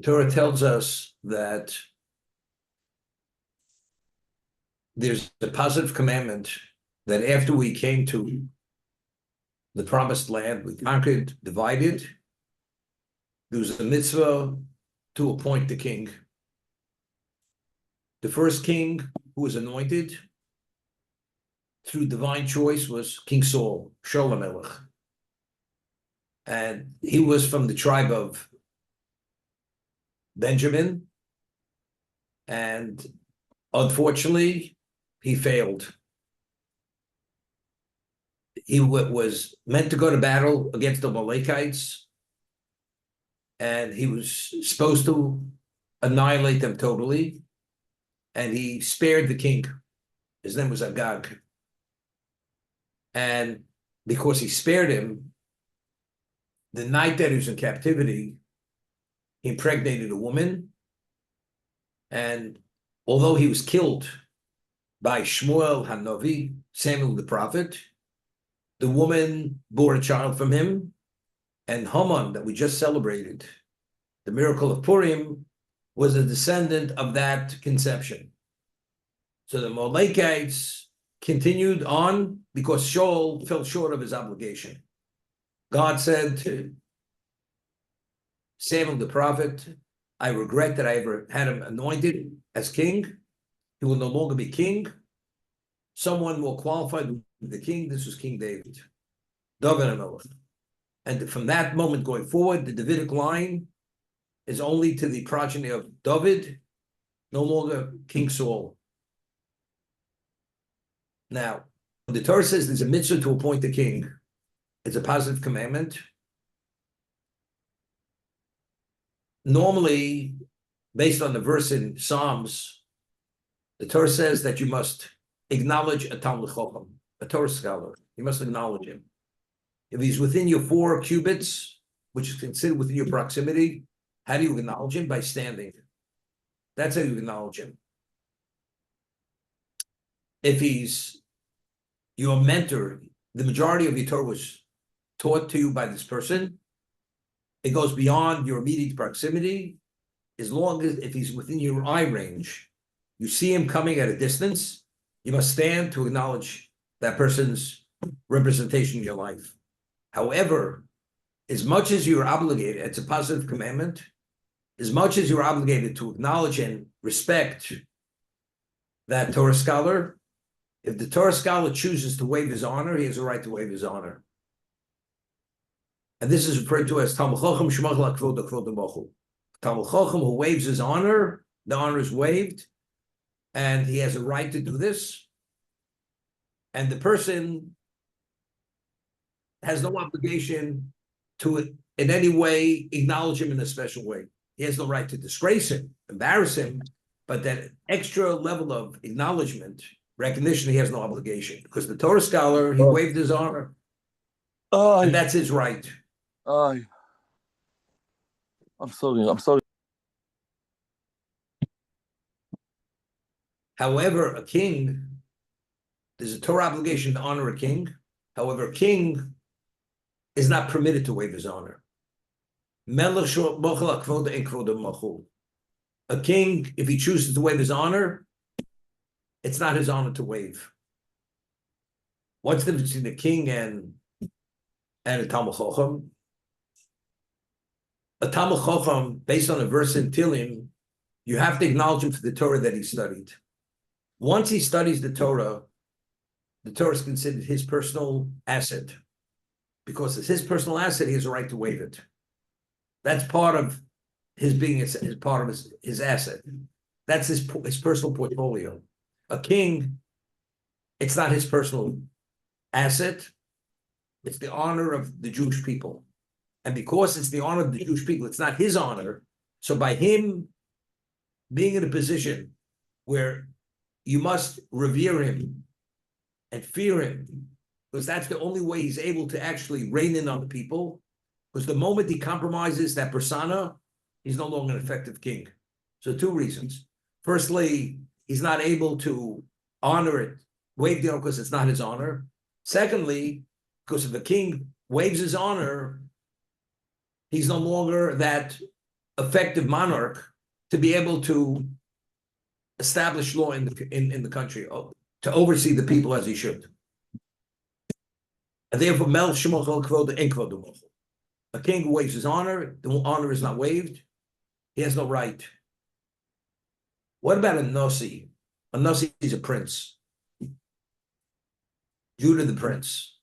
The Torah tells us that there's a positive commandment that after we came to the promised land, we conquered, divided, there was a mitzvah to appoint the king. The first king who was anointed through divine choice was King Saul, Shaul HaMelech. And he was from the tribe of Benjamin. And unfortunately, he failed. He was meant to go to battle against the Amalekites, and he was supposed to annihilate them totally, and he spared the king. His name was Agag. And because he spared him, the night that he was in captivity, he impregnated a woman, and although he was killed by Shmuel Hanavi, Samuel the prophet, the woman bore a child from him, and Haman, that we just celebrated, the miracle of Purim, was a descendant of that conception. So the Amalekites continued on because Shaul fell short of his obligation. God said to Samuel the prophet, I regret that I ever had him anointed as king. He will no longer be king. Someone more qualified to be the king. This was King David, David HaMelech. And from that moment going forward, the Davidic line is only to the progeny of David, no longer King Saul. Now, the Torah says there's a mitzvah to appoint the king. It's a positive commandment. Normally, based on the verse in Psalms, the Torah says that you must acknowledge a Talmid Chacham, a Torah scholar. You must acknowledge him. If he's within your 4 cubits, which is considered within your proximity, how do you acknowledge him? By standing. That's how you acknowledge him. If he's your mentor, the majority of your Torah was taught to you by this person, it goes beyond your immediate proximity. As long as if he's within your eye range, you see him coming at a distance, you must stand to acknowledge that person's representation in your life. However, as much as you're obligated, it's a positive commandment, as much as you're obligated to acknowledge and respect that Torah scholar, if the Torah scholar chooses to waive his honor, he has a right to waive his honor. And this is referred to as Talmid Chacham Shemach L'Kvod L'Kvod L'Mochu. Talmid Chacham who waives his honor, the honor is waived, and he has a right to do this. And the person has no obligation to in any way acknowledge him in a special way. He has no right to disgrace him, embarrass him, but that extra level of acknowledgement, recognition, he has no obligation. Because the Torah scholar, he waived his honor. And that's his right. I'm sorry. However, a king, there's a Torah obligation to honor a king. However, a king is not permitted to waive his honor. A king, if he chooses to waive his honor, it's not his honor to waive. What's the difference between a king and a Talmid Chacham? A Talmid Chacham, based on a verse in Tehillim, you have to acknowledge him for the Torah that he studied. Once he studies the Torah is considered his personal asset. Because it's his personal asset, he has a right to waive it. That's part of his being his part of his asset. That's his personal portfolio. A king, it's not his personal asset. It's the honor of the Jewish people. And because it's the honor of the Jewish people, it's not his honor. So by him being in a position where you must revere him and fear him, because that's the only way he's able to actually reign in on the people. Because the moment he compromises that persona, he's no longer an effective king. So 2 reasons. Firstly, he's not able to honor it, waive the honor because it's not his honor. Secondly, because if a king waives his honor, he's no longer that effective monarch to be able to establish law in the country, to oversee the people as he should. And therefore, Mel Shemochel Kvod Enkvod Mochel. A king who waives his honor, the honor is not waived. He has no right. What about a Nasi? A Nasi is a prince. Judah the prince.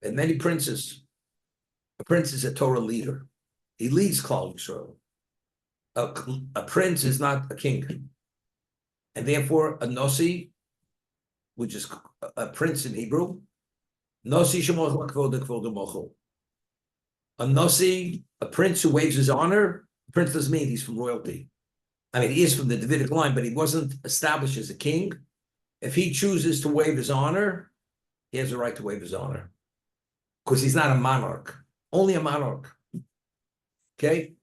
And many princes. A prince is a Torah leader. He leads Klal Yisrael. A prince is not a king. And therefore, a Nasi, which is a prince in Hebrew, Nasi Shemochel Kvod Mochel. A Nasi, a prince who waives his honor, a prince doesn't mean he's from royalty. I mean, he is from the Davidic line, but he wasn't established as a king. If he chooses to waive his honor, he has a right to waive his honor. Because he's not a monarch. Only a monarch. Okay?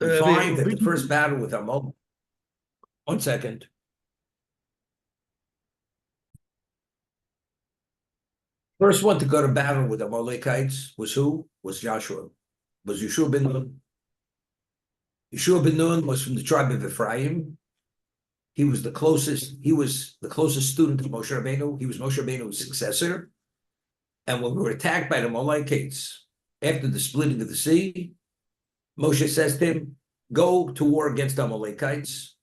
We find that the first battle with Amalek. 1 second. First one to go to battle with the Amalekites was who? Was Joshua. Was Yeshua ben Nun. Yeshua ben Nun was from the tribe of Ephraim. He was the closest student of Moshe Rabbeinu. He was Moshe Rabbeinu's successor. And when we were attacked by the Amalekites after the splitting of the sea, Moshe says to him, go to war against the Amalekites,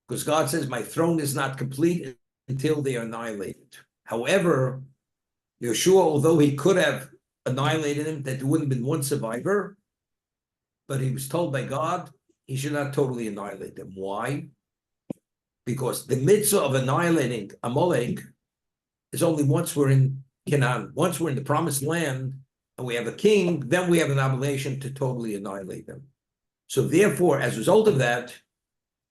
because God says, my throne is not complete until they are annihilated. However, Yeshua, although he could have annihilated him, that there wouldn't have been one survivor, but he was told by God he should not totally annihilate them. Why? Because the mitzvah of annihilating Amalek is only once we're in Canaan. Once we're in the promised land and we have a king, then we have an obligation to totally annihilate them. So therefore, as a result of that,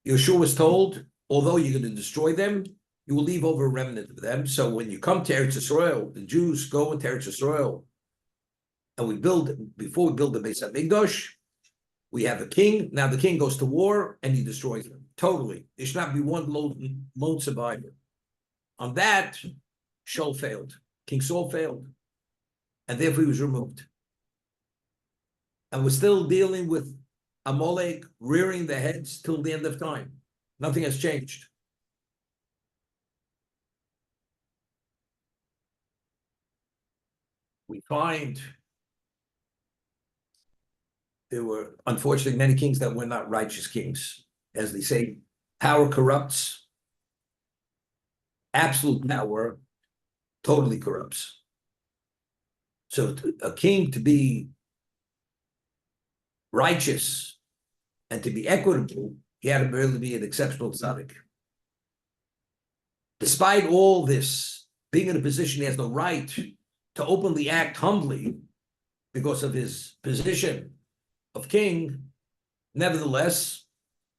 Yeshua was told, although you're going to destroy them, you will leave over a remnant of them. So when you come to Eretz Yisrael, the Jews go into Eretz Yisrael, and before we build the Beis HaMikdash, we have a king. Now the king goes to war and he destroys them totally. There should not be one lone survivor. On that, Shaul failed. King Saul failed, and therefore he was removed. And we're still dealing with Amalek rearing their heads till the end of time. Nothing has changed. We find there were, unfortunately, many kings that were not righteous kings. As they say, power corrupts. Absolute power totally corrupts. So a king to be righteous and to be equitable, he had to really be an exceptional tzaddik. Despite all this, being in a position he has no right to openly act humbly because of his position of king, nevertheless,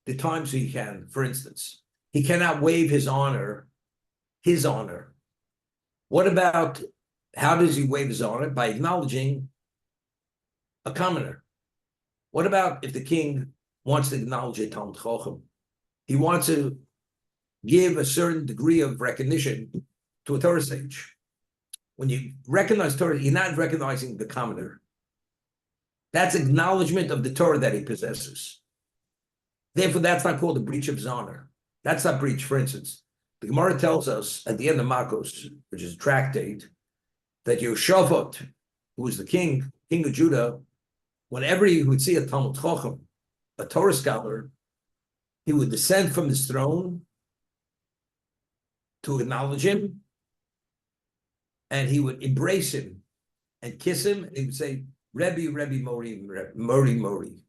the times he can, for instance, he cannot waive his honor. What about, how does he waive his honor? By acknowledging a commoner. What about if the king wants to acknowledge a Talmid Chacham? He wants to give a certain degree of recognition to a Torah sage. When you recognize Torah, you're not recognizing the commoner. That's acknowledgement of the Torah that he possesses. Therefore, that's not called a breach of his honor. That's not breach. For instance, the Gemara tells us at the end of Makos, which is a tractate, that Yehoshaphat, who was the king of Judah, whenever he would see a Talmid Chacham, a Torah scholar, he would descend from his throne to acknowledge him, and he would embrace him and kiss him, and he would say, Rebbe, Rebbe, Mori, Mori, Mori.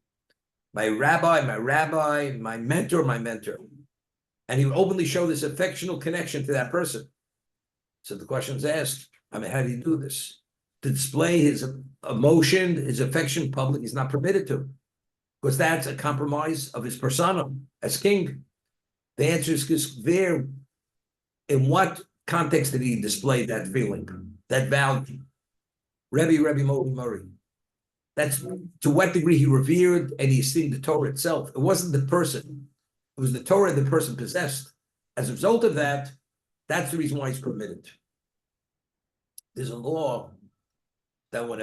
My rabbi, my mentor, my mentor. And he would openly show this affectional connection to that person. So the question is asked, how do you do this? To display his emotion, his affection public is not permitted to, because that's a compromise of his persona as king. The answer is because there, in what context did he display that feeling, that value? Rebbe, Mori. That's to what degree he revered and he esteemed the Torah itself. It wasn't the person. It was the Torah the person possessed. As a result of that, that's the reason why it's permitted. There's a law that when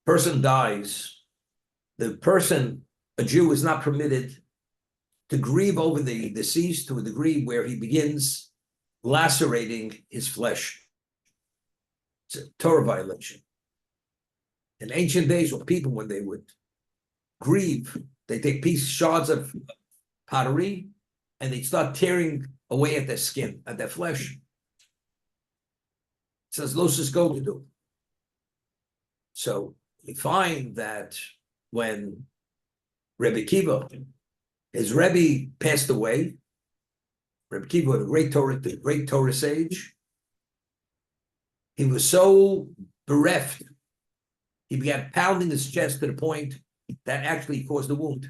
person dies, a Jew is not permitted to grieve over the deceased to a degree where he begins lacerating his flesh. It's a Torah violation. In ancient days, when people, when they would grieve, they take shards of pottery and they start tearing away at their skin, at their flesh. It says, Los go to do. So we find that when Rebbe Kiva, his Rebbe passed away, Rebbe Kiva, the great Torah sage, he was so bereft, he began pounding his chest to the point that actually caused the wound.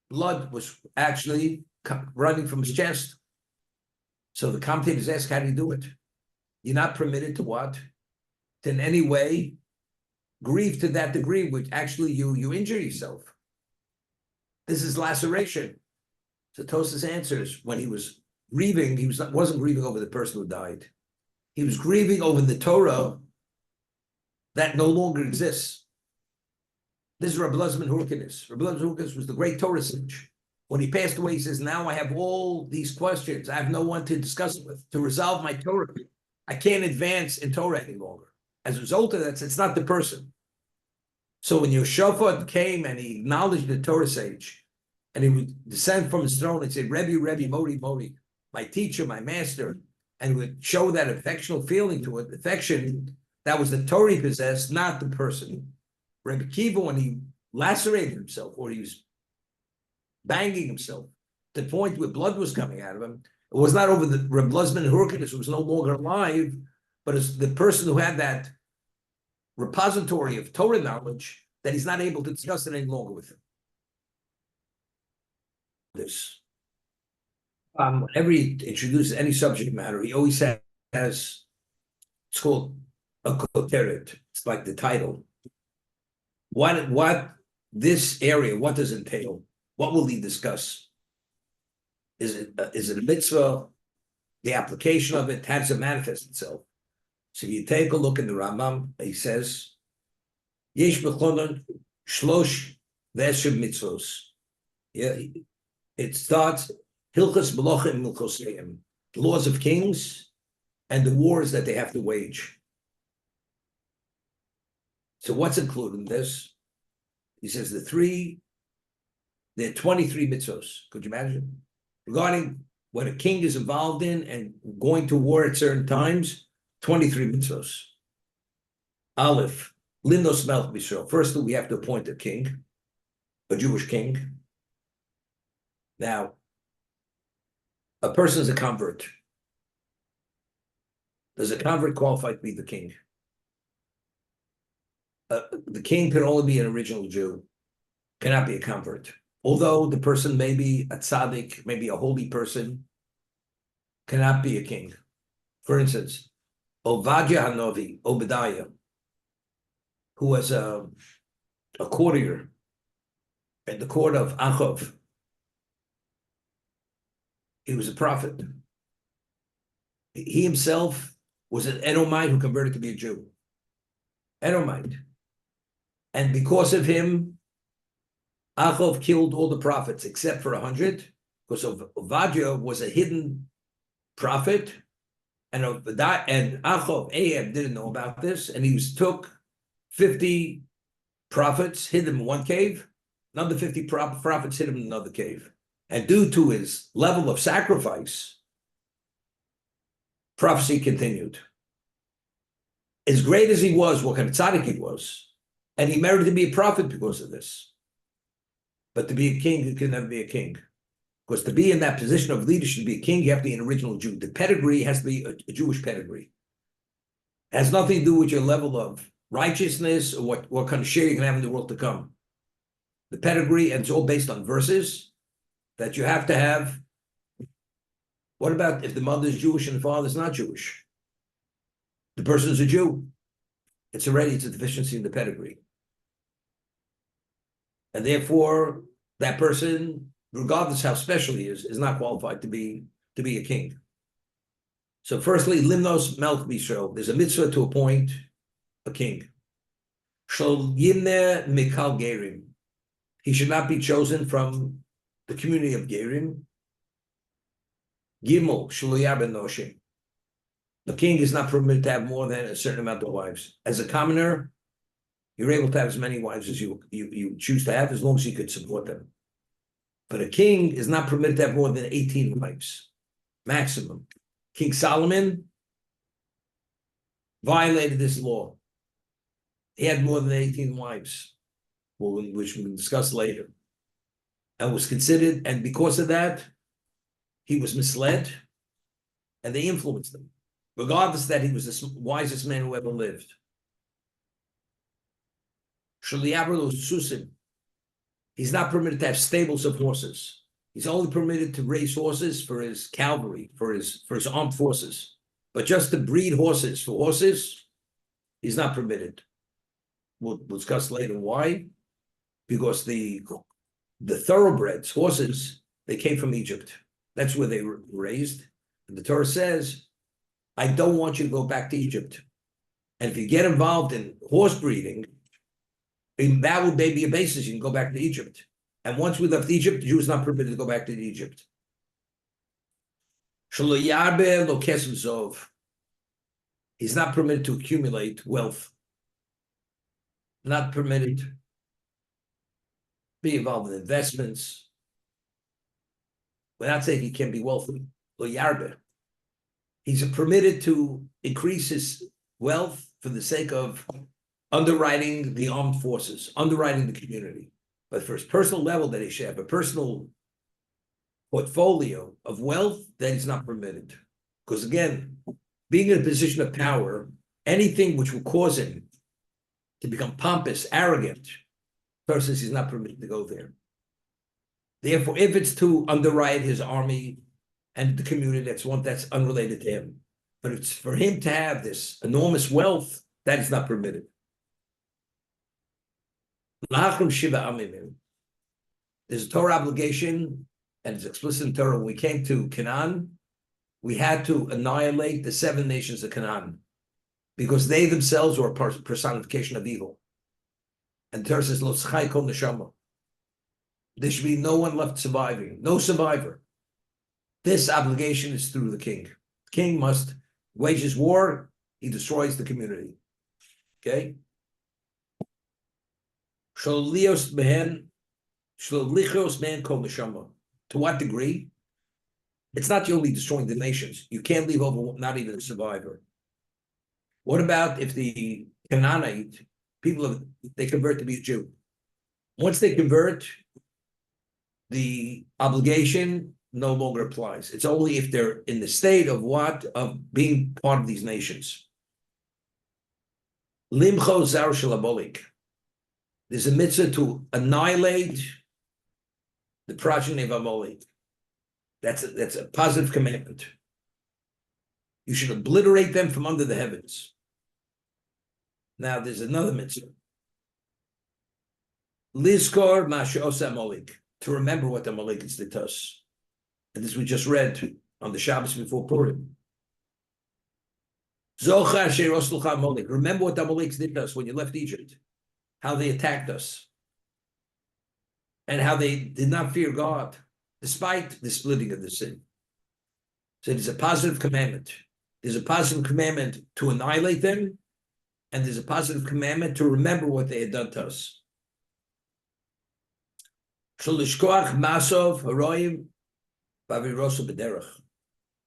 Blood was actually running from his chest. So the commentators ask, how do you do it? You're not permitted to what? To in any way grieve to that degree, which actually you injure yourself. This is laceration. So Tosas answers, when he was grieving, wasn't grieving over the person who died. He was grieving over the Torah that no longer exists. This is Rabbi Lezman Hurkinis. Rabbi Lezman Hurkinis was the great Torah sage. When he passed away, he says, now I have all these questions. I have no one to discuss it with, to resolve my Torah. I can't advance in Torah any longer. As a result of that, it's not the person. So when Yehoshaphat came and he acknowledged the Torah sage, and he would descend from his throne and say, Rebbe, Rebbe, Modi, Modi, my teacher, my master, and would show that affectional feeling to it, affection, that was the Torah he possessed, not the person. Rebbe Kiva, when he lacerated himself, or he was banging himself, to the point where blood was coming out of him, it was not over the Rebbe Lezman Hurkinis, who was no longer alive, but it's the person who had that repository of Torah knowledge that he's not able to discuss it any longer with him. This. Whenever he introduces any subject matter, he always has, it's called a koteret. It's like the title. What this area, what does it entail? What will he discuss? Is it a mitzvah? The application of it, how does it manifest itself? So you take a look in the Rambam, he says, Yesh b'chonon shlosh v'eshev mitzvos. Yeah, it starts Hilchos Melachim Milchoseim, the laws of kings and the wars that they have to wage. So what's included in this? He says there are 23 mitzvos. Could you imagine? Regarding what a king is involved in and going to war at certain times, 23 mitzvos. Aleph, Lindos Melch B'Yisrael. First, we have to appoint a king, a Jewish king. Now, a person is a convert. Does a convert qualify to be the king? The king can only be an original Jew, cannot be a convert. Although the person may be a tzaddik, maybe a holy person, cannot be a king. For instance, Ovadia Hanovi, Obadiah, who was a courtier at the court of Achav. He was a prophet. He himself was an Edomite who converted to be a Jew. Edomite. And because of him, Achav killed all the prophets except for 100, because Ovadia was a hidden prophet, and Achav, Ahab, didn't know about this, and he took 50 prophets, hid them in one cave, another 50 prophets hid him in another cave. And due to his level of sacrifice, prophecy continued. As great as he was, what kind of tzaddik he was, and he merited to be a prophet because of this. But to be a king, he can never be a king. Because to be in that position of leadership, to be a king, you have to be an original Jew. The pedigree has to be a Jewish pedigree. It has nothing to do with your level of righteousness or what kind of share you can have in the world to come. The pedigree, and it's all based on verses that you have to have. What about if the mother is Jewish and the father is not Jewish? The person is a Jew. It's a deficiency in the pedigree. And therefore, that person, regardless how special he is not qualified to be a king. So firstly, Limnos Melch B'Yisrael. There's a mitzvah to appoint a king. Shal Yimne Mikal Gerim. He should not be chosen from the community of Gerim. Gimel Shuluyah ben Noshim. The king is not permitted to have more than a certain amount of wives. As a commoner, you're able to have as many wives as you choose to have, as long as you could support them. But a king is not permitted to have more than 18 wives, maximum. King Solomon violated this law. He had more than 18 wives, which we'll discuss later, and was considered, and because of that, he was misled, and they influenced him, regardless that he was the wisest man who ever lived. He's not permitted to have stables of horses. He's only permitted to raise horses for his cavalry, for his armed forces. But just to breed horses for horses, he's not permitted. We'll discuss later why. Because the thoroughbreds, horses, they came from Egypt. That's where they were raised. And the Torah says, I don't want you to go back to Egypt. And if you get involved in horse breeding, that would maybe be a basis. You can go back to Egypt. And once we left Egypt, the Jews not permitted to go back to Egypt. He's not permitted to accumulate wealth. Not permitted to be involved in investments. We're not saying he can be wealthy. He's permitted to increase his wealth for the sake of underwriting the armed forces, underwriting the community. But for his personal level, that he should have a personal portfolio of wealth, that is not permitted. Because again, being in a position of power, anything which will cause him to become pompous, arrogant, person he's not permitted to go there. Therefore, if it's to underwrite his army and the community, that's one that's unrelated to him. But it's for him to have this enormous wealth, that is not permitted. There's a Torah obligation, and it's explicit in Torah. When we came to Canaan, we had to annihilate the 7 nations of Canaan because they themselves were a personification of evil. And the Torah says, Lo tzchai kol neshama. There should be no one left surviving, no survivor. This obligation is through the king. The king must wage his war, he destroys the community. Okay? Sholios behen, sholichos man kol neshama. To what degree? It's not only destroying the nations. You can't leave over not even a survivor. What about if the Canaanite people, they convert to be a Jew? Once they convert, the obligation no longer applies. It's only if they're in the state of what? Of being part of these nations. Limcho zar shalabolik. There's a mitzvah to annihilate the progeny of Amalek. That's a positive commandment. You should obliterate them from under the heavens. Now there's another mitzvah. Lizkor ma'ashe'osa Amalek. To remember what the Amalekites did to us. And this we just read on the Shabbos before Purim. Zochar she'roslucha Amalek. Remember what the Amalekites did to us when you left Egypt. How they attacked us. And how they did not fear God, despite the splitting of the sin. So there's a positive commandment. There's a positive commandment to annihilate them, and there's a positive commandment to remember what they had done to us.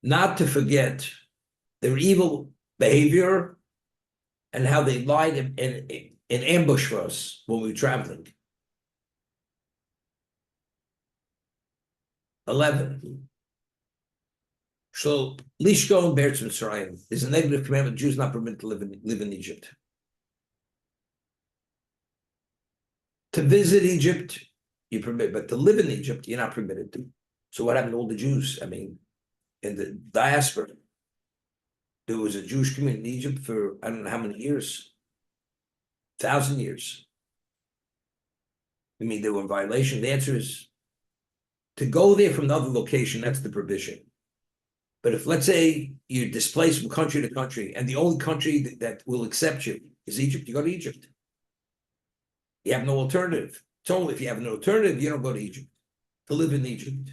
Not to forget their evil behavior and how they lied in ambush for us when we were traveling. 11. So Lishko and Beretz Mitzrayim is a negative commandment. Jews not permitted to live in Egypt. To visit Egypt, you permit, but to live in Egypt, you're not permitted to. So what happened to all the Jews? I mean, in the diaspora, there was a Jewish community in Egypt for I don't know how many years, 1,000 years. I mean, they were in violation. The answer is to go there from another location. That's the prohibition. But if, let's say, you're displaced from country to country, and the only country that will accept you is Egypt, you go to Egypt. You have no alternative. It's only if you have an alternative, you don't go to Egypt to live in Egypt.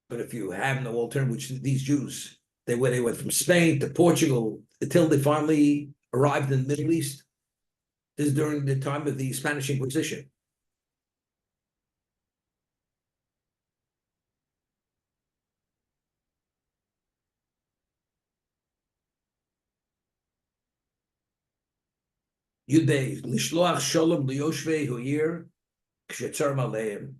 But if you have no alternative, which these Jews, they went from Spain to Portugal until they finally arrived in the Middle East. This is during the time of the Spanish Inquisition. Yudei lishloach shalom liyoshvei hu'ir kshetzar maleim.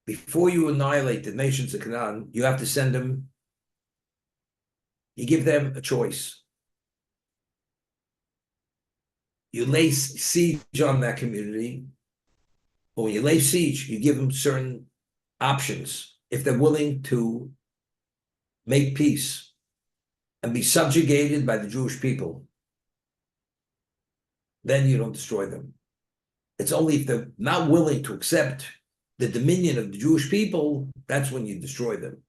Before you annihilate the nations of Canaan, you have to send them. You give them a choice. You lay siege on that community, or when you lay siege, you give them certain options. If they're willing to make peace and be subjugated by the Jewish people, then you don't destroy them. It's only if they're not willing to accept the dominion of the Jewish people, that's when you destroy them.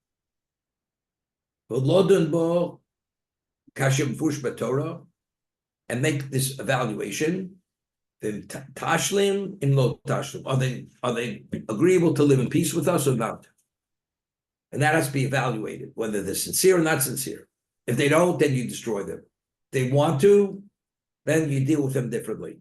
And make this evaluation. Tashlim in lo tashlim. Are they agreeable to live in peace with us or not? And that has to be evaluated, whether they're sincere or not sincere. If they don't, then you destroy them. If they want to, then you deal with them differently.